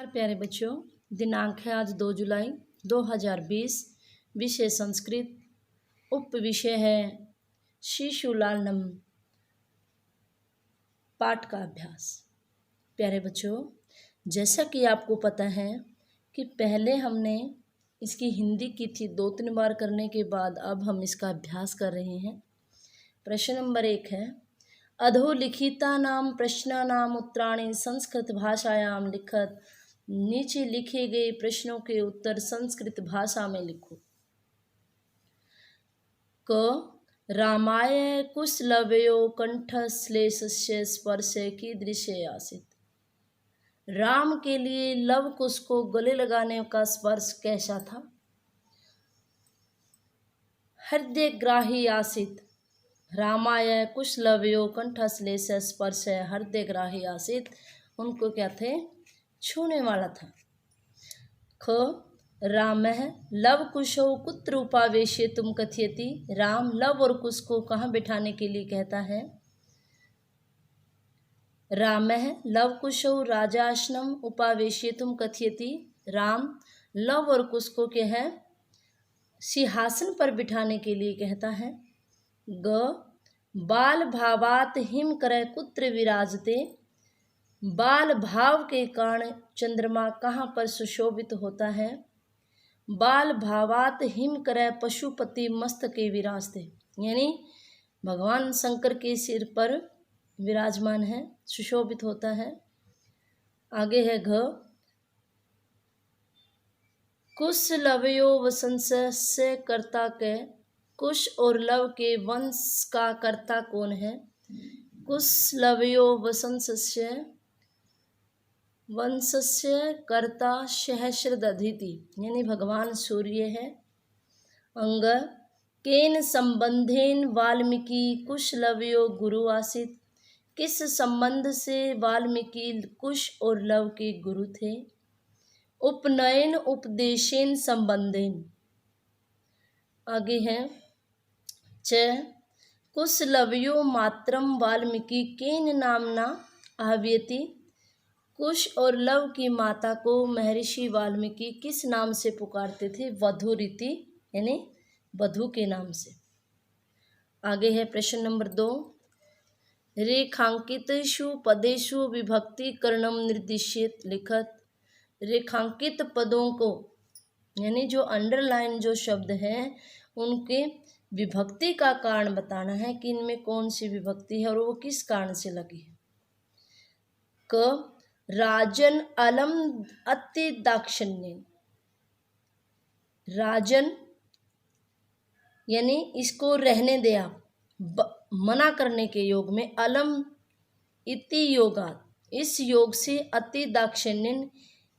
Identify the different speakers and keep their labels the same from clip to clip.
Speaker 1: प्यारे बच्चों, दिनांक है आज 2 जुलाई 2020। विषय संस्कृत। उप विषय है शिशुलालनम। पाठ का अभ्यास। प्यारे बच्चों, जैसा कि आपको पता है कि पहले हमने इसकी हिंदी की थी, 2-3 बार करने के बाद अब हम इसका अभ्यास कर रहे हैं। प्रश्न नंबर 1 है, अधोलिखितानां प्रश्नानाम् उत्तराणि संस्कृत भाषायां लिखत। नीचे लिखे गए प्रश्नों के उत्तर संस्कृत भाषा में लिखो। क रामाय कुशलवयो कंठश्लेषस्य स्पर्शे कीदृशे आसीत्। राम के लिए लव कुश को गले लगाने का स्पर्श कैसा था। हृदयग्राही आसीत्। रामाय कुशलवयो कंठश्लेषस्य स्पर्शे हृदयग्राही आसीत्। उनको क्या थे, छूने वाला था। ख रामः लव कुशौ कुत्र उपावेशयितुं कथयति। राम लव और कुश को कहाँ बिठाने के लिए कहता है। रामः लव कुशौ राजासनम उपावेशयितुं कथयति। राम लव और कुश को क्या है, सिंहासन पर बिठाने के लिए कहता है। ग बाल भावात हिम करय कुत्र विराजते। बाल भाव के कारण चंद्रमा कहाँ पर सुशोभित होता है। बाल भावात हिम करय पशुपति मस्तके विराजते, यानी भगवान शंकर के सिर पर विराजमान है, सुशोभित होता है। आगे है घ कुश लवयो वंशस्य कर्ता के। कुश और लव के वंश का कर्ता कौन है। कुश लवयो वंशस्य कर्ता सहस्रदधिति, यानी भगवान सूर्य है। अंग केन संबंधेन वाल्मीकि कुशलवयो गुरु आसीत्। किस संबंध से वाल्मीकि कुश और लव के गुरु थे। उपनयन उपदेशेन संबंधेन। आगे है च कुशलवयो मात्रम वाल्मीकि केन नामना आह्वयति। कुश और लव की माता को महर्षि वाल्मीकि किस नाम से पुकारते थे। वधूरिति, यानी वधू के नाम से। आगे है प्रश्न नंबर 2, रेखांकितेषु पदेषु विभक्ति करणम निर्दिश्येत लिखत। रेखांकित पदों को, यानी जो अंडरलाइन जो शब्द हैं, उनके विभक्ति का कारण बताना है कि इनमें कौन सी विभक्ति है और वो किस कारण से लगी है। क राजन अलम अति दाक्षिण्य। राजन यानी इसको रहने दे आप, मना करने के योग में। अलम इति योगात, इस योग से। अति दाक्षिण्यन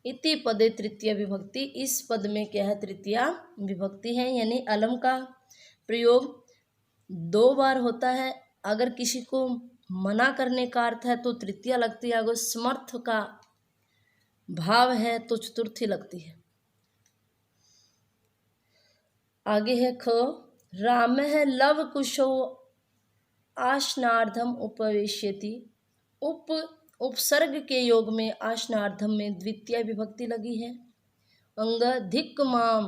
Speaker 1: इति पदे तृतीय विभक्ति। इस पद में क्या है, तृतीया विभक्ति है, यानी अलम का प्रयोग 2 बार होता है। अगर किसी को मना करने का अर्थ है तो तृतीया लगती है, अगर समर्थ का भाव है तो चतुर्थी लगती है। आगे है ख रामः लव कुशौ आसनार्धम उपवेश्यति। उपसर्ग के योग में आसनार्धम में द्वितीय विभक्ति लगी है। अंग धिक् माम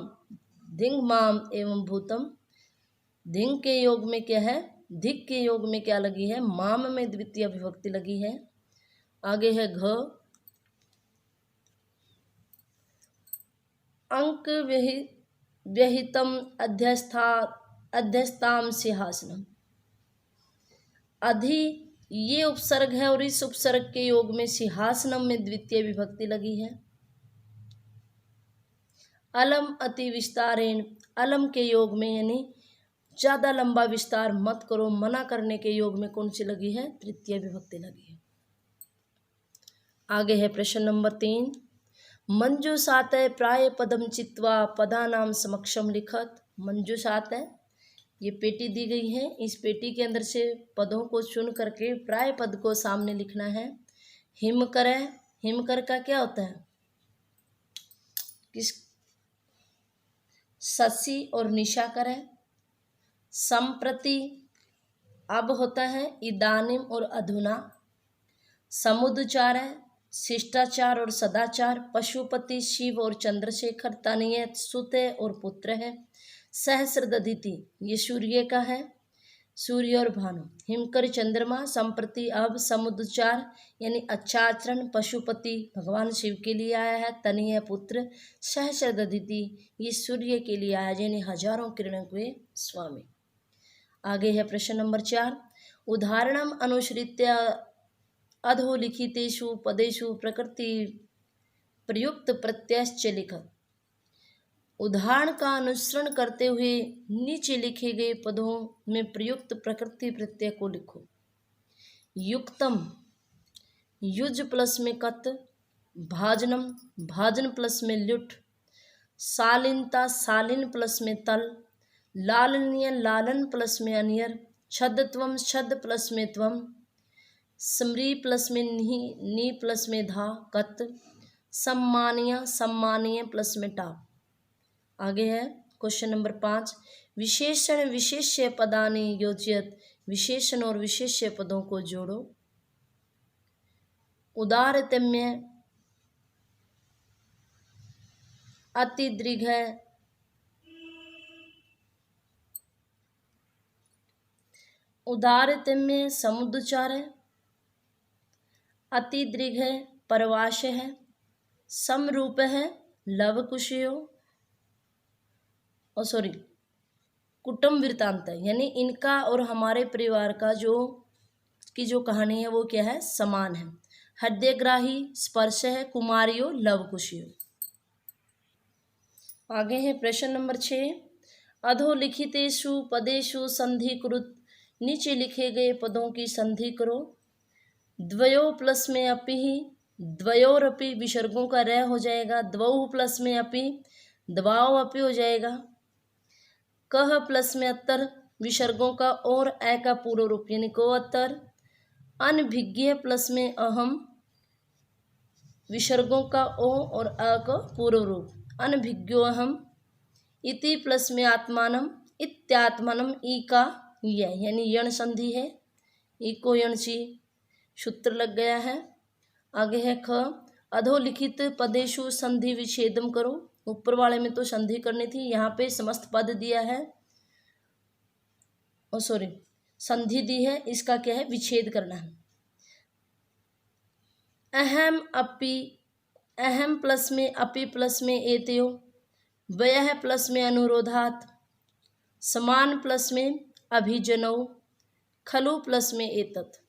Speaker 1: धिंग माम एवं भूतम। धिंग के योग में क्या है, धिक के योग में क्या लगी है, माम में द्वितीय विभक्ति लगी है। आगे है घ अंक व्यहितम अध्यस्ताम सिंहासनम। अधि ये उपसर्ग है और इस उपसर्ग के योग में सिंहासनम में द्वितीय विभक्ति लगी है। अलम अति विस्तारेण, अलम के योग में, यानी ज्यादा लंबा विस्तार मत करो, मना करने के योग में कौन सी लगी है, तृतीय विभक्ति लगी है। आगे है प्रश्न नंबर 3, मंजूषात प्राय पदम चित्वा पदानाम समक्षम लिखत। मंजूषात है, ये पेटी दी गई है, इस पेटी के अंदर से पदों को चुन करके प्राय पद को सामने लिखना है। हिमकर है, हिमकर का क्या होता है, किस, शशि और निशाकर है। संप्रति अब होता है इदानीम और अधुना। समुद्रचार है, शिष्टाचार और सदाचार, पशुपति शिव और चंद्रशेखर, तनय सुते और पुत्र है। सहस्रदधिति ये सूर्य का है, सूर्य और भानु। हिमकर चंद्रमा, संप्रति अब, समुद्रचार यानी अच्छा आचरण, पशुपति भगवान शिव के लिए आया है। तनय पुत्र, सहस्रदधिति ये सूर्य के लिए आया यानी हजारों किरणों के स्वामी। आगे है प्रश्न नंबर 4, उदाहरणम अनुसृत्य अधोलिखितेषु पदेषु प्रकृति प्रयुक्त प्रत्ययश्च लिख। उदाहरण का अनुसरण करते हुए नीचे लिखे गए पदों में प्रयुक्त प्रकृति प्रत्यय को लिखो। युक्तम युज प्लस में कत, भाजनम भाजन प्लस में लुट, शालीनता शालीन प्लस में तल, लालनीय लालन प्लस में अनियर, छद्मत्वम छद प्लस में त्वम, स्मृ प्लस में नी प्लस में धा कत, सम्मानीय सम्मानीय प्लस में टा। आगे है क्वेश्चन नंबर 5, विशेषण विशेष्य पदानि योजयत, विशेषण और विशेष्य पदों को जोड़ो। उदारतम्य अति दीर्घ है, उदारतम्य समुद्रचार है, अति दीर्घ है परवाश है, समरूप है लवकुशयो और कुटुंब वृत्तांत है यानी इनका और हमारे परिवार का जो कहानी है वो क्या है, समान है। हृदयग्राही स्पर्श है, कुमारियो लवकुशियो। आगे है प्रश्न नंबर 6, अधोलिखितेषु पदेषु संधि कुरुत, नीचे लिखे गए पदों की संधि करो। द्वयो प्लस में अपि ही, द्वयोरपि विसर्गों का रह हो जाएगा। द्वौ प्लस में अपि, द्वाओ अपि हो जाएगा। कह प्लस में अत्तर, विसर्गों का और ए का पूर्व रूप यानी को अत्तर। अनभिज्ञ प्लस में अहम, विसर्गों का ओ और अ का पूर्व रूप। अनभिज्ञो अहम। इति प्लस में आत्मानम, इत्यात्मानम ई का य यानी यण संधि है, ई को यण ची सूत्र लग गया है। आगे है ख, अधोलिखित पदेषु संधि विच्छेदम करो। ऊपर वाले में तो संधि करनी थी, यहाँ पे समस्त पद दिया है संधि दी है, इसका क्या है विच्छेद करना है। अहम अपि, अहम प्लस में अपि प्लस में एतयो, व्यय प्लस में अनुरोधात, समान प्लस में अभिजनौ, खलु प्लस में एतत्।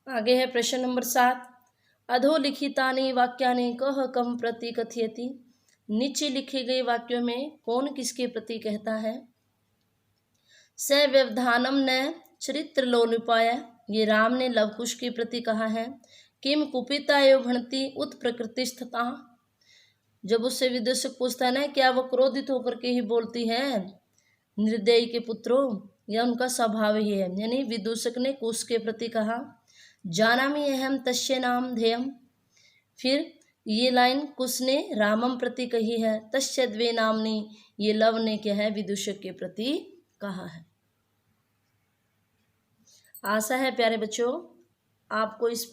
Speaker 1: आगे है प्रश्न नंबर 7, अधोलिखितानि वाक्यानि कह कम प्रति कथयति, नीचे लिखे गए वाक्यों में कौन किसके प्रति कहता है। स व्यवधानम न चरित्र लोलुपाय, ये राम ने लवकुश के प्रति कहा है। किम कुपिता एवं भणति उत प्रकृतिस्थता, जब उससे विदूषक पूछता है ना क्या वो क्रोधित होकर के ही बोलती है, निर्दयी के पुत्रों, यह उनका स्वभाव ही है। यानी विदूषक ने कुश के प्रति कहा। जानामि अहम तस्य नाम ध्येयम, फिर ये लाइन कुश ने रामम प्रति कही है। तस्य द्वे नामनी, ये लव ने क्या है विदूषक के प्रति कहा है। आशा है प्यारे बच्चों आपको इस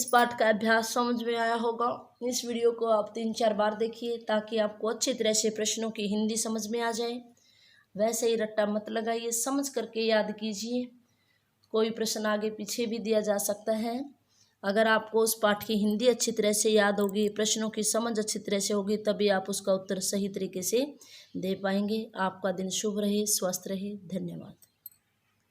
Speaker 1: पाठ का अभ्यास समझ में आया होगा। इस वीडियो को आप 3-4 बार देखिए ताकि आपको अच्छी तरह से प्रश्नों की हिंदी समझ में आ जाए। वैसे ही रट्टा मत लगाइए, समझ करके याद कीजिए। कोई प्रश्न आगे पीछे भी दिया जा सकता है। अगर आपको उस पाठ की हिंदी अच्छी तरह से याद होगी, प्रश्नों की समझ अच्छी तरह से होगी, तभी आप उसका उत्तर सही तरीके से दे पाएंगे। आपका दिन शुभ रहे, स्वस्थ रहे। धन्यवाद।